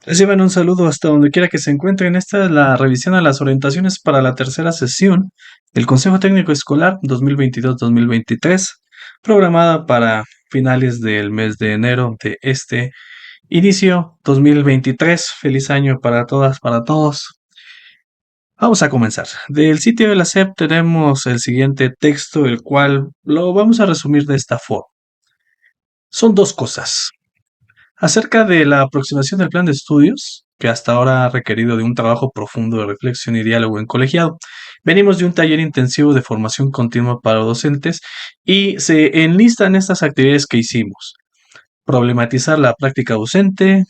Reciban un saludo hasta donde quiera que se encuentren. Esta es la revisión a las orientaciones para la tercera sesión del Consejo Técnico Escolar 2022-2023, programada para finales del mes de enero de este inicio 2023. Feliz año para todas, para todos. Vamos a comenzar. Del sitio de la SEP tenemos el siguiente texto, el cual lo vamos a resumir de esta forma. Son dos cosas. Acerca de la aproximación del plan de estudios, que hasta ahora ha requerido de un trabajo profundo de reflexión y diálogo en colegiado. Venimos de un taller intensivo de formación continua para docentes y se enlistan estas actividades que hicimos. Problematizar la práctica docente,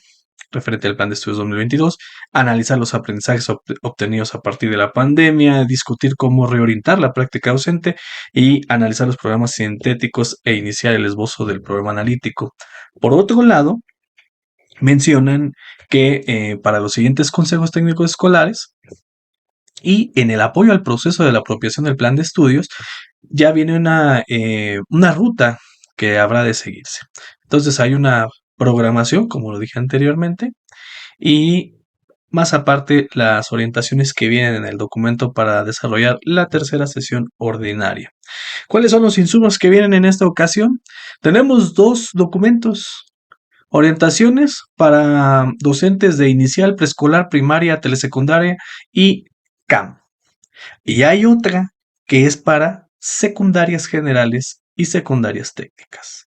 referente al plan de estudios 2022, analizar los aprendizajes obtenidos a partir de la pandemia, discutir cómo reorientar la práctica docente y analizar los programas sintéticos e iniciar el esbozo del programa analítico. Por otro lado, mencionan que para los siguientes consejos técnicos escolares y en el apoyo al proceso de la apropiación del plan de estudios, ya viene una ruta que habrá de seguirse. Entonces hay una programación, como lo dije anteriormente, y más aparte las orientaciones que vienen en el documento para desarrollar la tercera sesión ordinaria. ¿Cuáles son los insumos que vienen en esta ocasión? Tenemos dos documentos. Orientaciones para docentes de inicial, preescolar, primaria, telesecundaria y CAM. Y hay otra que es para secundarias generales y secundarias técnicas.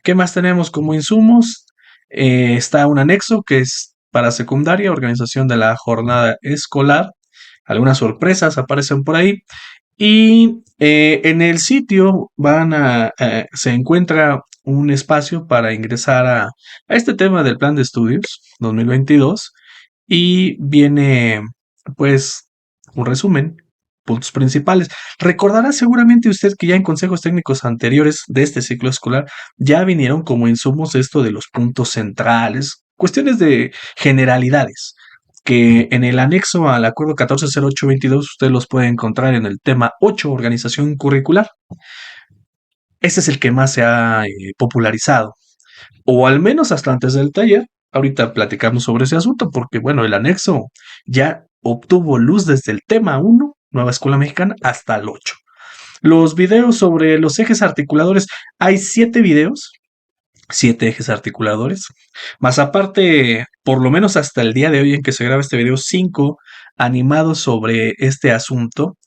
¿Qué más tenemos como insumos? Está un anexo que es para secundaria, organización de la jornada escolar. Algunas sorpresas aparecen por ahí. Y en el sitio se encuentra un espacio para ingresar a este tema del plan de estudios 2022 y viene pues un resumen, puntos principales. Recordará seguramente usted que ya en consejos técnicos anteriores de este ciclo escolar ya vinieron como insumos esto de los puntos centrales, cuestiones de generalidades que en el anexo al acuerdo 140822 usted los puede encontrar en el tema 8, organización curricular. Ese es el que más se ha popularizado, o al menos hasta antes del taller. Ahorita platicamos sobre ese asunto porque, bueno, el anexo ya obtuvo luz desde el tema 1, Nueva Escuela Mexicana, hasta el 8. Los videos sobre los ejes articuladores, hay 7 videos, 7 ejes articuladores, más aparte, por lo menos hasta el día de hoy en que se graba este video, 5 animados sobre este asunto.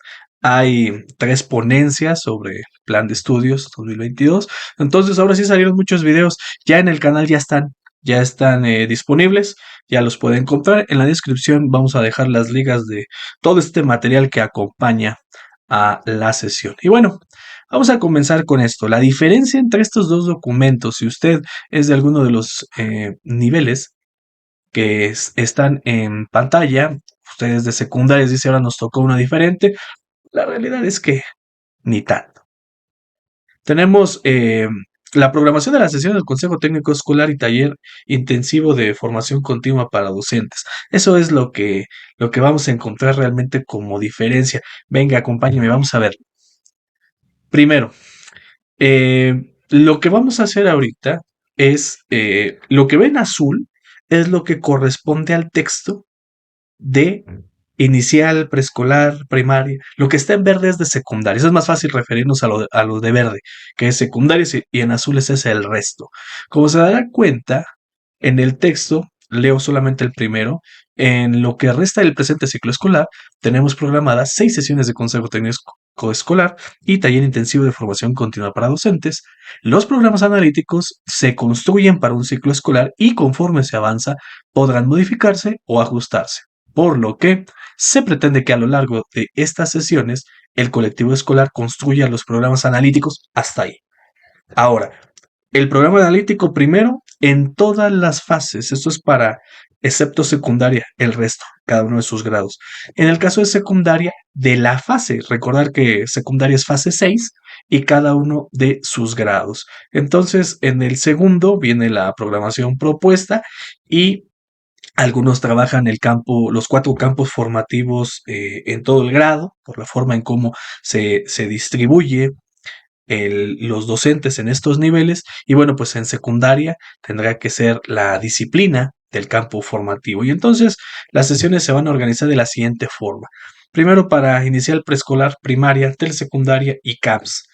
Hay 3 ponencias sobre plan de estudios 2022. Entonces ahora sí salieron muchos videos. Ya en el canal ya están disponibles. Ya los pueden encontrar. En la descripción vamos a dejar las ligas de todo este material que acompaña a la sesión. Y bueno, vamos a comenzar con esto. La diferencia entre estos dos documentos, si usted es de alguno de los niveles que están en pantalla, ustedes de secundarias dice ahora nos tocó una diferente. La realidad es que ni tanto. Tenemos la programación de la sesión del Consejo Técnico Escolar y taller intensivo de formación continua para docentes. Eso es lo que vamos a encontrar realmente como diferencia. Venga, acompáñeme, vamos a ver. Primero, lo que vamos a hacer ahorita es, lo que ven azul es lo que corresponde al texto de inicial, preescolar, primaria. Lo que está en verde es de secundaria. Eso es más fácil referirnos a lo de verde, que es secundaria, y en azules es el resto. Como se dará cuenta, en el texto, leo solamente el primero. En lo que resta del presente ciclo escolar, tenemos programadas 6 sesiones de consejo técnico escolar y taller intensivo de formación continua para docentes. Los programas analíticos se construyen para un ciclo escolar y conforme se avanza podrán modificarse o ajustarse, por lo que se pretende que a lo largo de estas sesiones el colectivo escolar construya los programas analíticos hasta ahí. Ahora, el programa analítico primero en todas las fases, esto es para, excepto secundaria, el resto, cada uno de sus grados. En el caso de secundaria, de la fase, recordar que secundaria es fase 6 y cada uno de sus grados. Entonces, en el segundo viene la programación propuesta y algunos trabajan los 4 campos formativos en todo el grado, por la forma en cómo se distribuye los docentes en estos niveles y bueno, pues en secundaria tendrá que ser la disciplina del campo formativo. Y entonces las sesiones se van a organizar de la siguiente forma. Primero para inicial preescolar, primaria, telesecundaria y CAPS.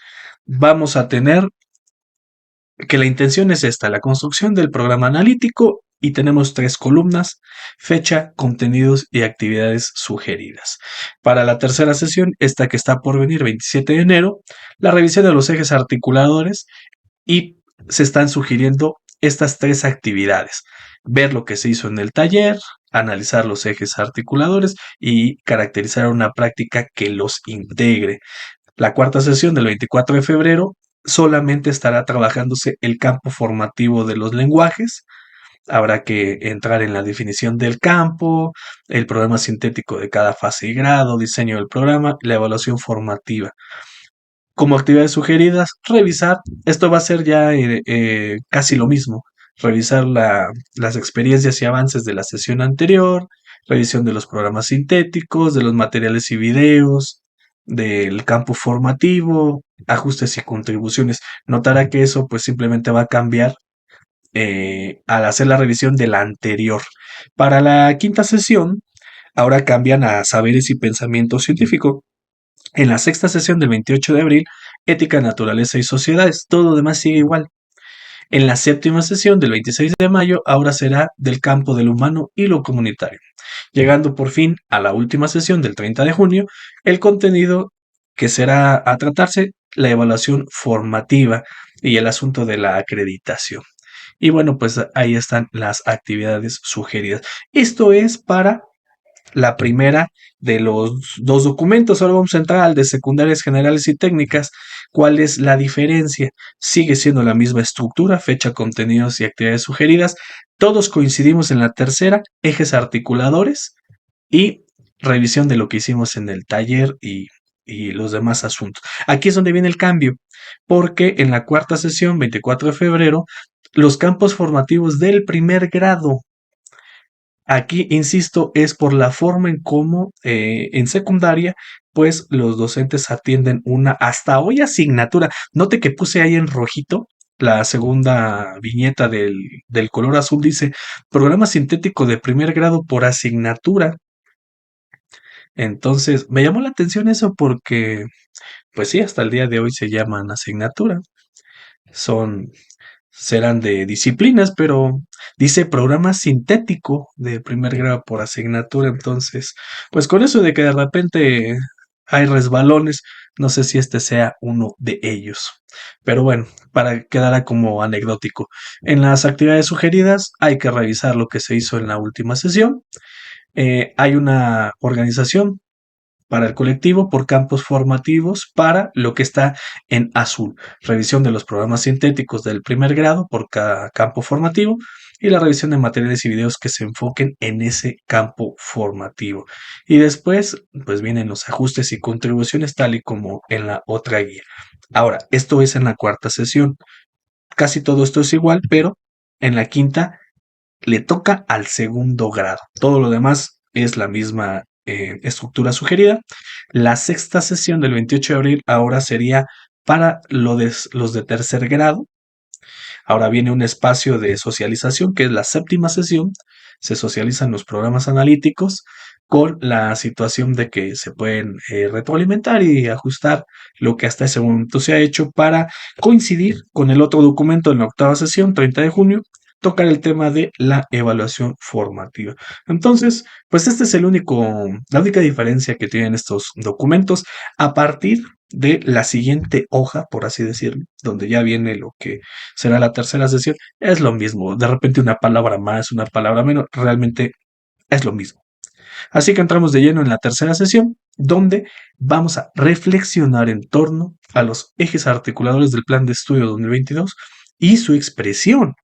Vamos a tener que la intención es esta, la construcción del programa analítico y tenemos 3 columnas, fecha, contenidos y actividades sugeridas. Para la tercera sesión, esta que está por venir, 27 de enero, la revisión de los ejes articuladores y se están sugiriendo estas 3 actividades. Ver lo que se hizo en el taller, analizar los ejes articuladores y caracterizar una práctica que los integre. La cuarta sesión del 24 de febrero solamente estará trabajándose el campo formativo de los lenguajes. Habrá que entrar en la definición del campo, el programa sintético de cada fase y grado, diseño del programa, la evaluación formativa. Como actividades sugeridas, revisar, esto va a ser ya casi lo mismo, revisar las experiencias y avances de la sesión anterior, revisión de los programas sintéticos, de los materiales y videos, del campo formativo, ajustes y contribuciones. Notará que eso pues simplemente va a cambiar al hacer la revisión de la anterior. Para la quinta sesión, ahora cambian a saberes y pensamiento científico. En la sexta sesión del 28 de abril, Ética, Naturaleza y Sociedades. Todo lo demás sigue igual. En la séptima sesión del 26 de mayo, ahora será del campo del humano y lo comunitario. Llegando por fin a la última sesión del 30 de junio, el contenido que será a tratarse, la evaluación formativa y el asunto de la acreditación. Y bueno, pues ahí están las actividades sugeridas. Esto es para la primera de los 2 documentos. Ahora vamos a entrar al de secundarias generales y técnicas. ¿Cuál es la diferencia? Sigue siendo la misma estructura, fecha, contenidos y actividades sugeridas. Todos coincidimos en la tercera, ejes articuladores y revisión de lo que hicimos en el taller y los demás asuntos. Aquí es donde viene el cambio, porque en la cuarta sesión, 24 de febrero, los campos formativos del primer grado. Aquí, insisto, es por la forma en cómo en secundaria, pues los docentes atienden una hasta hoy asignatura. Note que puse ahí en rojito la segunda viñeta del color azul, dice programa sintético de primer grado por asignatura. Entonces, me llamó la atención eso porque, pues sí, hasta el día de hoy se llaman asignatura. Son serán de disciplinas, pero dice programa sintético de primer grado por asignatura. Entonces, pues con eso de que de repente hay resbalones, no sé si este sea uno de ellos. Pero bueno, para quedar como anecdótico. En las actividades sugeridas hay que revisar lo que se hizo en la última sesión. Hay una organización para el colectivo por campos formativos para lo que está en azul. Revisión de los programas sintéticos del primer grado por cada campo formativo y la revisión de materiales y videos que se enfoquen en ese campo formativo. Y después, pues vienen los ajustes y contribuciones tal y como en la otra guía. Ahora, esto es en la cuarta sesión. Casi todo esto es igual, pero en la quinta le toca al segundo grado. Todo lo demás es la misma estructura sugerida. La sexta sesión del 28 de abril ahora sería para los de tercer grado. Ahora viene un espacio de socialización que es la séptima sesión. Se socializan los programas analíticos con la situación de que se pueden retroalimentar y ajustar lo que hasta ese momento se ha hecho para coincidir con el otro documento en la octava sesión, 30 de junio, tocar el tema de la evaluación formativa. Entonces, pues este es la única diferencia que tienen estos documentos a partir de la siguiente hoja, por así decirlo, donde ya viene lo que será la tercera sesión, es lo mismo. De repente una palabra más, una palabra menos, realmente es lo mismo. Así que entramos de lleno en la tercera sesión, donde vamos a reflexionar en torno a los ejes articuladores del Plan de Estudio 2022 y su expresión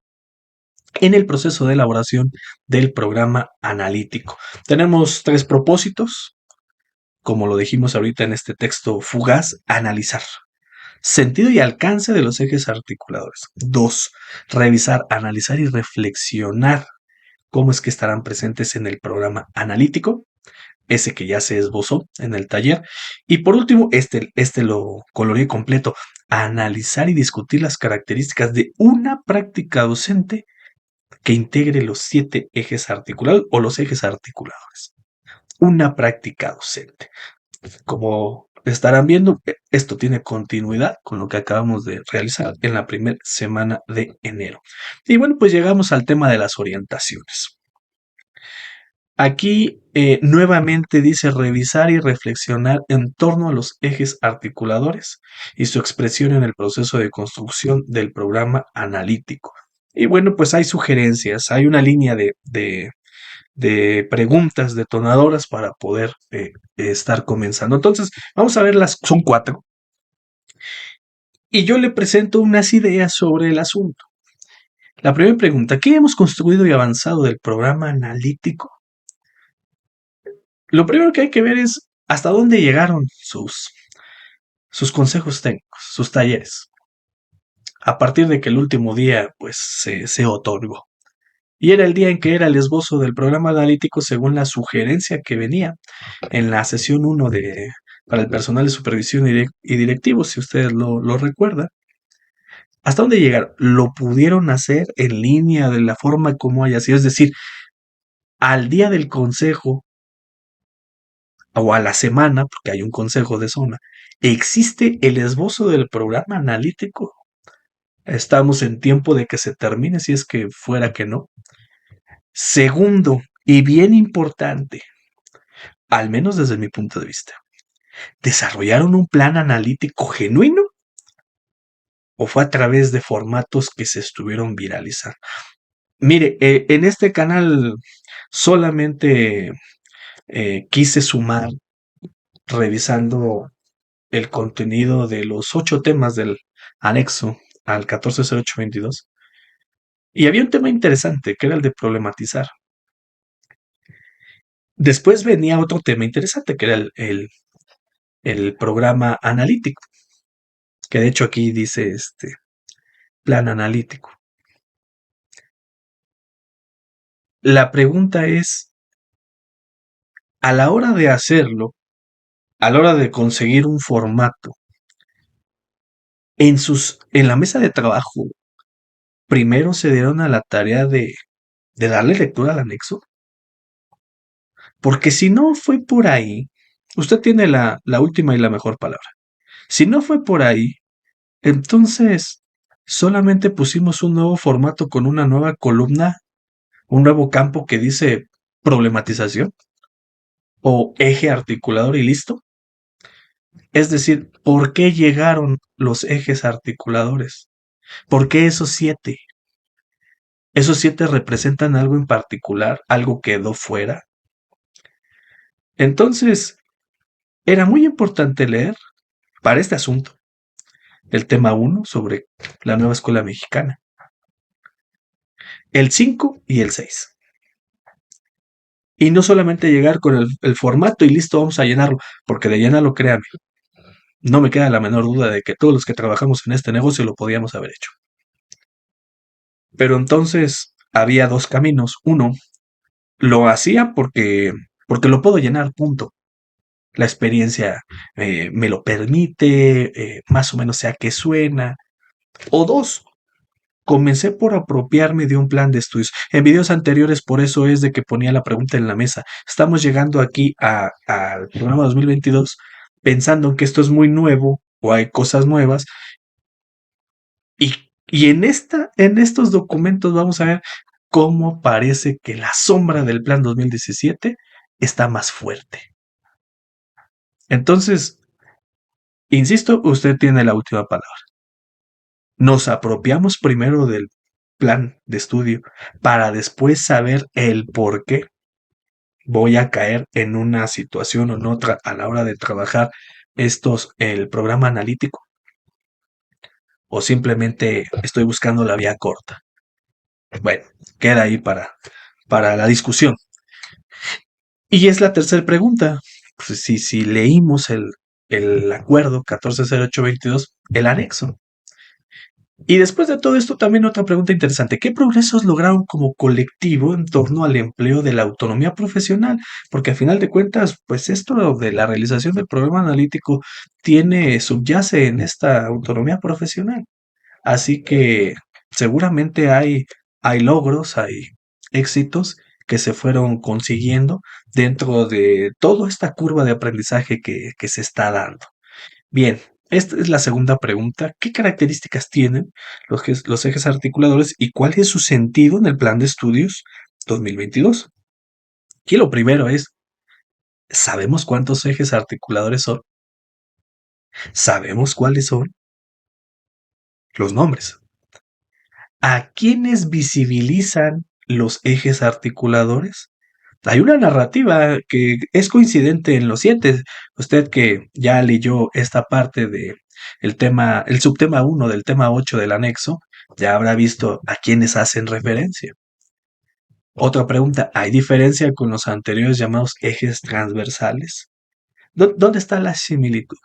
en el proceso de elaboración del programa analítico. Tenemos 3 propósitos, como lo dijimos ahorita en este texto fugaz: analizar. Sentido y alcance de los ejes articuladores. 2. Revisar, analizar y reflexionar cómo es que estarán presentes en el programa analítico. ese que ya se esbozó en el taller. Y por último, este lo coloreé completo, analizar y discutir las características de una práctica docente que integre los 7 ejes articulados o los ejes articuladores. Una práctica docente. Como estarán viendo, esto tiene continuidad con lo que acabamos de realizar en la primera semana de enero. Y bueno, pues llegamos al tema de las orientaciones. Aquí nuevamente dice revisar y reflexionar en torno a los ejes articuladores y su expresión en el proceso de construcción del programa analítico. Y bueno, pues hay sugerencias, hay una línea de preguntas detonadoras para poder estar comenzando. Entonces, vamos a verlas, son 4. Y yo le presento unas ideas sobre el asunto. La primera pregunta, ¿qué hemos construido y avanzado del programa analítico? Lo primero que hay que ver es hasta dónde llegaron sus consejos técnicos, sus talleres, a partir de que el último día pues se otorgó. Y era el día en que era el esbozo del programa analítico según la sugerencia que venía en la sesión 1 para el personal de supervisión y directivos, si ustedes lo recuerdan. ¿Hasta dónde llegaron? Lo pudieron hacer en línea de la forma como haya sido, es decir, al día del consejo o a la semana, porque hay un consejo de zona, existe el esbozo del programa analítico. Estamos en tiempo de que se termine, si es que fuera que no. Segundo, y bien importante, al menos desde mi punto de vista, ¿desarrollaron un plan analítico genuino o fue a través de formatos que se estuvieron viralizando? Mire, en este canal solamente quise sumar revisando el contenido de los 8 temas del anexo al 140822. Y había un tema interesante, que era el de problematizar. Después venía otro tema interesante, que era el programa analítico, que de hecho aquí dice plan analítico. La pregunta es, a la hora de hacerlo, a la hora de conseguir un formato, en la mesa de trabajo, primero se dieron a la tarea de darle lectura al anexo. Porque si no fue por ahí, usted tiene la última y la mejor palabra. Si no fue por ahí, entonces solamente pusimos un nuevo formato con una nueva columna, un nuevo campo que dice problematización o eje articulador y listo. Es decir, ¿por qué llegaron los ejes articuladores? ¿Por qué esos 7? ¿Esos 7 representan algo en particular? ¿Algo quedó fuera? Entonces, era muy importante leer para este asunto el tema 1 sobre la nueva escuela mexicana, el 5 y el 6. Y no solamente llegar con el formato y listo, vamos a llenarlo, porque de llenarlo, créanme, no me queda la menor duda de que todos los que trabajamos en este negocio lo podíamos haber hecho. Pero entonces había 2 caminos. Uno, lo hacía porque lo puedo llenar, punto. La experiencia me lo permite, más o menos sé a qué suena. O 2, comencé por apropiarme de un plan de estudios. En videos anteriores, por eso es de que ponía la pregunta en la mesa. Estamos llegando aquí al programa 2022 pensando que esto es muy nuevo o hay cosas nuevas. Y en estos documentos vamos a ver cómo parece que la sombra del plan 2017 está más fuerte. Entonces, insisto, usted tiene la última palabra. Nos apropiamos primero del plan de estudio para después saber el por qué voy a caer en una situación o en otra a la hora de trabajar el programa analítico, o simplemente estoy buscando la vía corta. Bueno, queda ahí para la discusión. Y es la tercera pregunta. Pues si leímos el acuerdo 140822, el anexo, Y después de todo esto, también otra pregunta interesante. ¿Qué progresos lograron como colectivo en torno al empleo de la autonomía profesional? Porque a final de cuentas, pues esto de la realización del programa analítico subyace en esta autonomía profesional. Así que seguramente hay logros, hay éxitos que se fueron consiguiendo dentro de toda esta curva de aprendizaje que se está dando. Bien, esta es la segunda pregunta. ¿Qué características tienen los ejes articuladores y cuál es su sentido en el plan de estudios 2022? Aquí lo primero es, ¿sabemos cuántos ejes articuladores son? ¿Sabemos cuáles son los nombres? ¿A quiénes visibilizan los ejes articuladores? Hay una narrativa que es coincidente en los 7. Usted que ya leyó esta parte de el subtema 1 del tema 8 del anexo, ya habrá visto a quiénes hacen referencia. Otra pregunta, ¿hay diferencia con los anteriores llamados ejes transversales? ¿Dónde está la similitud?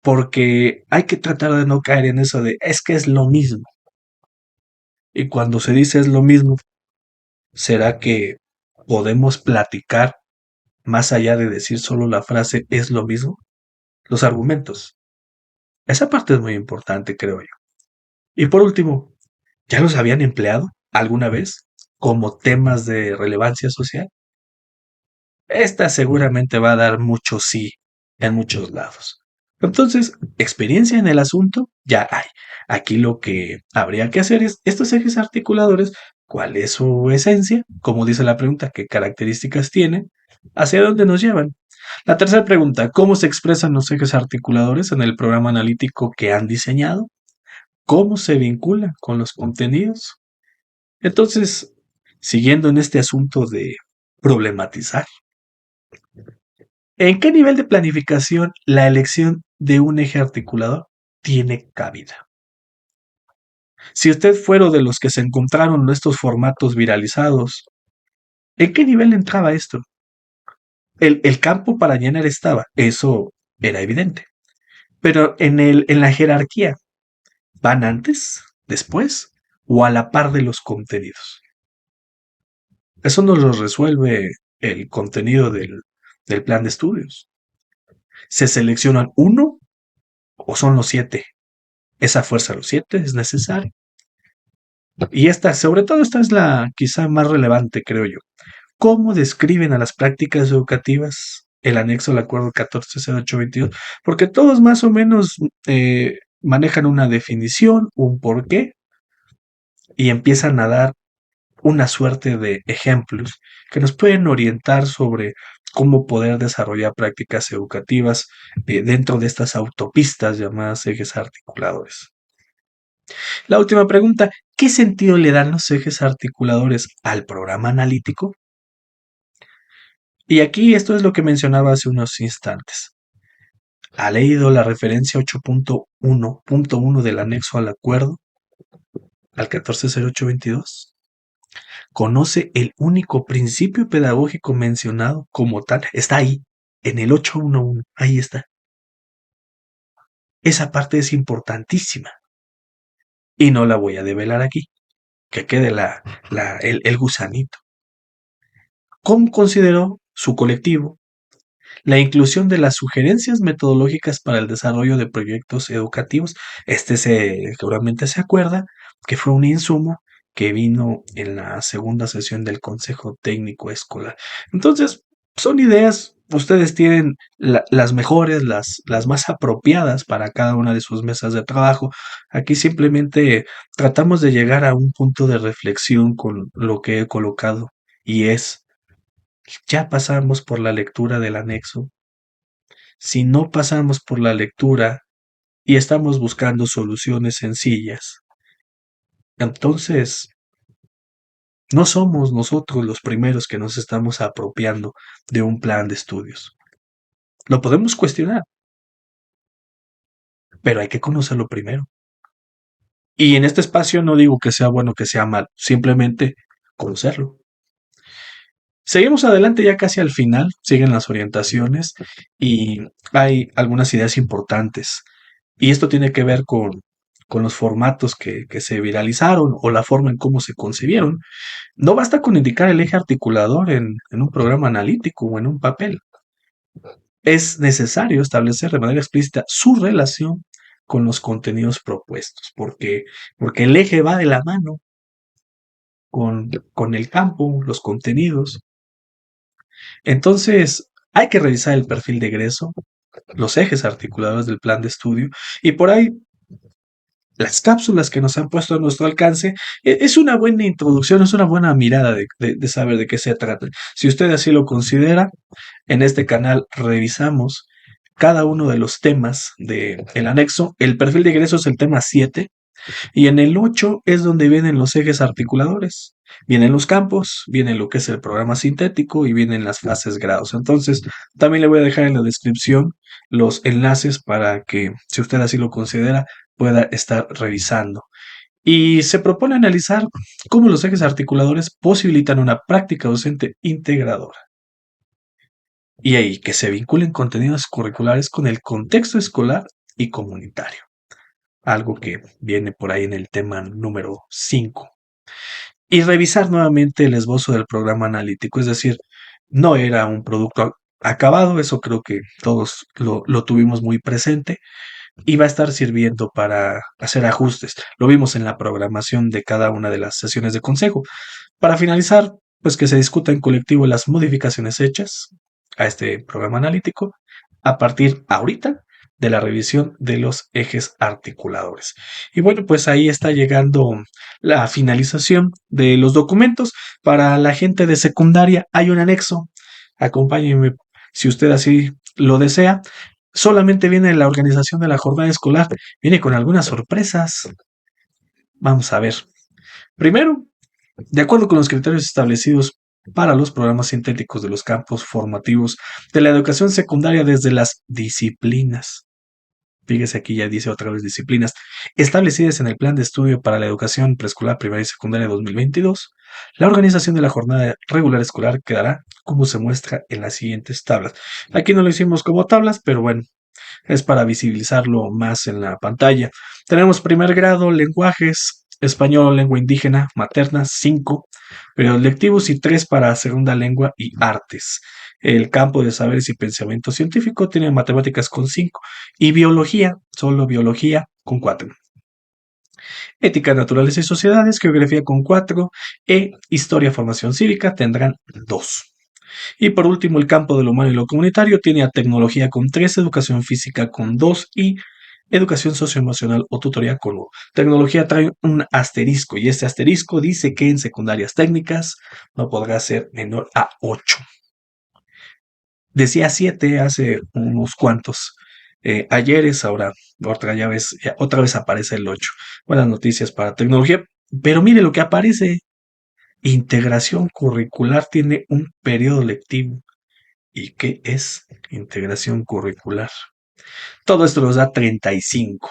Porque hay que tratar de no caer en eso de es que es lo mismo. Y cuando se dice es lo mismo, ¿será que podemos platicar más allá de decir solo la frase es lo mismo? Los argumentos. Esa parte es muy importante, creo yo. Y por último, ¿ya los habían empleado alguna vez como temas de relevancia social? Esta seguramente va a dar mucho sí en muchos lados. Entonces, experiencia en el asunto ya hay. Aquí lo que habría que hacer es estos ejes articuladores, cuál es su esencia, como dice la pregunta, qué características tienen, hacia dónde nos llevan. La tercera pregunta, ¿cómo se expresan los ejes articuladores en el programa analítico que han diseñado? ¿Cómo se vincula con los contenidos? Entonces, siguiendo en este asunto de problematizar, ¿en qué nivel de planificación la elección de un eje articulador tiene cabida? Si usted fuera de los que se encontraron estos formatos viralizados, ¿en qué nivel entraba esto? El campo para llenar estaba, eso era evidente. Pero en la jerarquía, ¿van antes, después o a la par de los contenidos? Eso nos lo resuelve el contenido del plan de estudios. ¿Se seleccionan uno o son los 7? Esa fuerza de los 7 es necesaria. Y esta, sobre todo esta es la quizá más relevante, creo yo. ¿Cómo describen a las prácticas educativas el anexo al acuerdo 140822? Porque todos más o menos manejan una definición, un porqué, y empiezan a dar una suerte de ejemplos que nos pueden orientar sobre cómo poder desarrollar prácticas educativas dentro de estas autopistas llamadas ejes articuladores. La última pregunta, ¿qué sentido le dan los ejes articuladores al programa analítico? Y aquí esto es lo que mencionaba hace unos instantes. ¿Ha leído la referencia 8.1.1 del anexo al acuerdo al 140822? ¿Conoce el único principio pedagógico mencionado como tal? Está ahí, en el 811, ahí está. Esa parte es importantísima y no la voy a develar aquí, que quede el gusanito. ¿Cómo consideró su colectivo la inclusión de las sugerencias metodológicas para el desarrollo de proyectos educativos? Seguramente se acuerda que fue un insumo que vino en la segunda sesión del Consejo Técnico Escolar. Entonces, son ideas, ustedes tienen las mejores, las más apropiadas para cada una de sus mesas de trabajo. Aquí simplemente tratamos de llegar a un punto de reflexión con lo que he colocado y es, ya pasamos por la lectura del anexo. Si no pasamos por la lectura y estamos buscando soluciones sencillas, entonces no somos nosotros los primeros que nos estamos apropiando de un plan de estudios. Lo podemos cuestionar, pero hay que conocerlo primero. Y en este espacio no digo que sea bueno o que sea mal, simplemente conocerlo. Seguimos adelante ya casi al final, siguen las orientaciones y hay algunas ideas importantes. Y esto tiene que ver con los formatos que se viralizaron o la forma en cómo se concibieron. No basta con indicar el eje articulador en un programa analítico o en un papel. Es necesario establecer de manera explícita su relación con los contenidos propuestos, porque el eje va de la mano con el campo, los contenidos. Entonces, hay que revisar el perfil de egreso, los ejes articuladores del plan de estudio, y por ahí las cápsulas que nos han puesto a nuestro alcance es una buena introducción, es una buena mirada de saber de qué se trata. Si usted así lo considera, en este canal revisamos cada uno de los temas del anexo. El perfil de egreso es el tema 7 y en el 8 es donde vienen los ejes articuladores. Vienen los campos, viene lo que es el programa sintético y vienen las fases grados. Entonces, también le voy a dejar en la descripción los enlaces para que, si usted así lo considera, pueda estar revisando. Y se propone analizar cómo los ejes articuladores posibilitan una práctica docente integradora. Y ahí que se vinculen contenidos curriculares con el contexto escolar y comunitario. Algo que viene por ahí en el tema número 5. Y revisar nuevamente el esbozo del programa analítico, es decir, no era un producto acabado, eso creo que todos lo tuvimos muy presente, y va a estar sirviendo para hacer ajustes. Lo vimos en la programación de cada una de las sesiones de consejo. Para finalizar, pues que se discuta en colectivo las modificaciones hechas a este programa analítico a partir ahorita de la revisión de los ejes articuladores. Y bueno, pues ahí está llegando la finalización de los documentos. Para la gente de secundaria hay un anexo. Acompáñenme si usted así lo desea. Solamente viene la organización de la jornada escolar. Viene con algunas sorpresas. Vamos a ver. Primero, de acuerdo con los criterios establecidos para los programas sintéticos de los campos formativos de la educación secundaria desde las disciplinas. Fíjese aquí ya dice otra vez disciplinas establecidas en el plan de estudio para la educación preescolar, primaria y secundaria 2022. La organización de la jornada regular escolar quedará como se muestra en las siguientes tablas. Aquí no lo hicimos como tablas, pero bueno, es para visibilizarlo más en la pantalla. Tenemos primer grado, lenguajes, español, lengua indígena, materna, 5 periodos lectivos y 3 para segunda lengua y artes. El campo de saberes y pensamiento científico tiene matemáticas con 5 y biología, solo biología, con 4. Ética, naturaleza y sociedades, geografía con 4 e historia, formación cívica tendrán 2. Y por último, el campo de lo humano y lo comunitario tiene a tecnología con 3, educación física con 2 y educación socioemocional o tutoría con 1. Tecnología trae un asterisco y este asterisco dice que en secundarias técnicas no podrá ser menor a 8. Decía 7 hace unos cuantos ayeres, ahora otra vez aparece el 8. Buenas noticias para tecnología, pero mire lo que aparece. Integración curricular tiene un periodo lectivo. ¿Y qué es integración curricular? Todo esto nos da 35.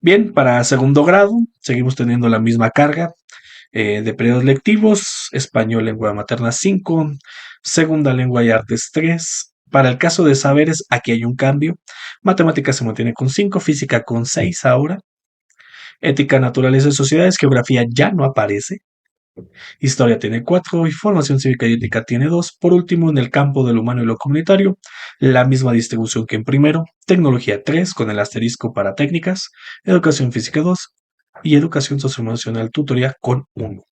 Bien, para segundo grado seguimos teniendo la misma carga de periodos lectivos, español lengua materna 5, segunda lengua y artes 3. Para el caso de saberes, aquí hay un cambio. Matemáticas se mantiene con 5, física con 6 ahora. Ética, naturaleza y sociedades, geografía ya no aparece. Historia tiene 4 y formación cívica y ética tiene 2. Por último, en el campo del humano y lo comunitario, la misma distribución que en primero, tecnología 3 con el asterisco para técnicas, educación física 2 y educación socioemocional tutoría con 1.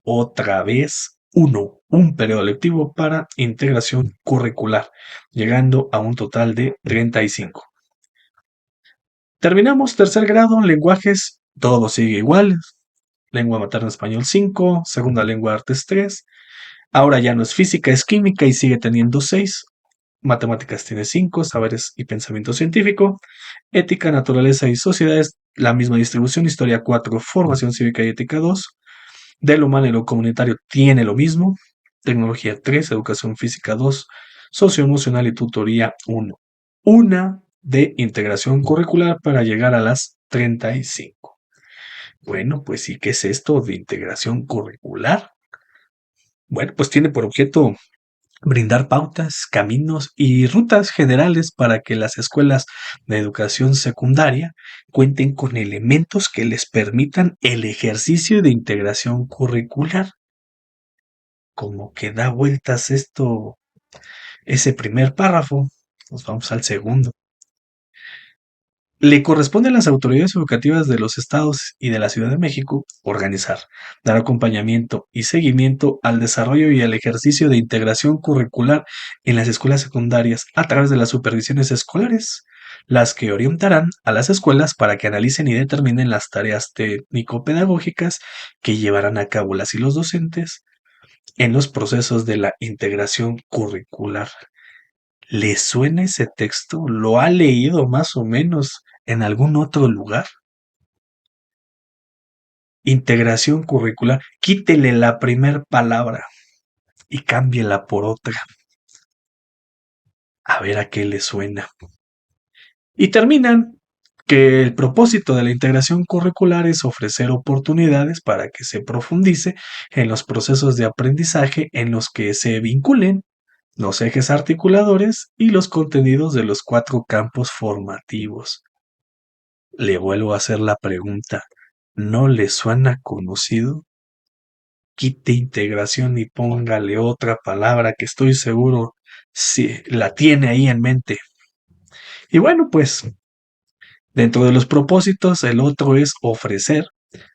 Otra vez 1, un periodo lectivo para integración curricular, llegando a un total de 35. Terminamos tercer grado, lenguajes, todo sigue igual. Lengua materna español 5, segunda lengua artes 3. Ahora ya no es física, es química y sigue teniendo 6. Matemáticas tiene 5, saberes y pensamiento científico. Ética, naturaleza y sociedades, la misma distribución. Historia 4, formación cívica y ética 2. De lo humano y lo comunitario tiene lo mismo. Tecnología 3, educación física 2, socioemocional y tutoría 1. Una de integración curricular para llegar a las 35. Bueno, pues sí, ¿qué es esto de integración curricular? Bueno, pues tiene por objeto brindar pautas, caminos y rutas generales para que las escuelas de educación secundaria cuenten con elementos que les permitan el ejercicio de integración curricular. Como que da vueltas esto, ese primer párrafo. Nos vamos al segundo. Le corresponde a las autoridades educativas de los estados y de la Ciudad de México organizar, dar acompañamiento y seguimiento al desarrollo y al ejercicio de integración curricular en las escuelas secundarias a través de las supervisiones escolares, las que orientarán a las escuelas para que analicen y determinen las tareas técnico-pedagógicas que llevarán a cabo las y los docentes en los procesos de la integración curricular. ¿Le suena ese texto? ¿Lo ha leído más o menos en algún otro lugar? Integración curricular. Quítele la primer palabra y cámbiela por otra. A ver a qué le suena. Y terminan que el propósito de la integración curricular es ofrecer oportunidades para que se profundice en los procesos de aprendizaje en los que se vinculen los ejes articuladores y los contenidos de los 4 campos formativos. Le vuelvo a hacer la pregunta, ¿no le suena conocido? Quite integración y póngale otra palabra que estoy seguro si la tiene ahí en mente. Y bueno, pues dentro de los propósitos, el otro es ofrecer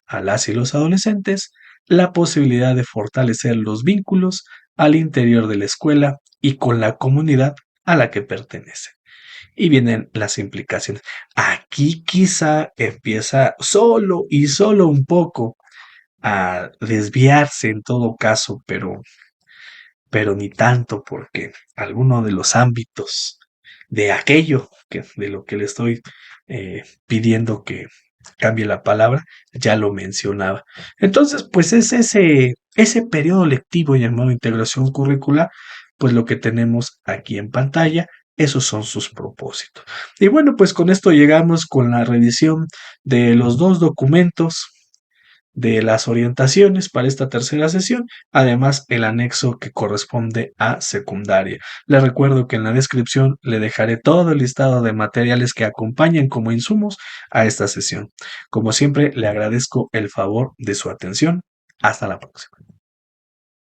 a las y los adolescentes la posibilidad de fortalecer los vínculos al interior de la escuela y con la comunidad a la que pertenece. Y vienen las implicaciones. Aquí quizá empieza solo y solo un poco a desviarse en todo caso, pero ni tanto, porque alguno de los ámbitos de aquello de lo que le estoy pidiendo que cambie la palabra, ya lo mencionaba. Entonces, pues es ese periodo lectivo llamado integración curricular, pues lo que tenemos aquí en pantalla, esos son sus propósitos. Y bueno, pues con esto llegamos con la revisión de los 2 documentos de las orientaciones para esta tercera sesión, además el anexo que corresponde a secundaria. Les recuerdo que en la descripción le dejaré todo el listado de materiales que acompañan como insumos a esta sesión. Como siempre, le agradezco el favor de su atención. Hasta la próxima.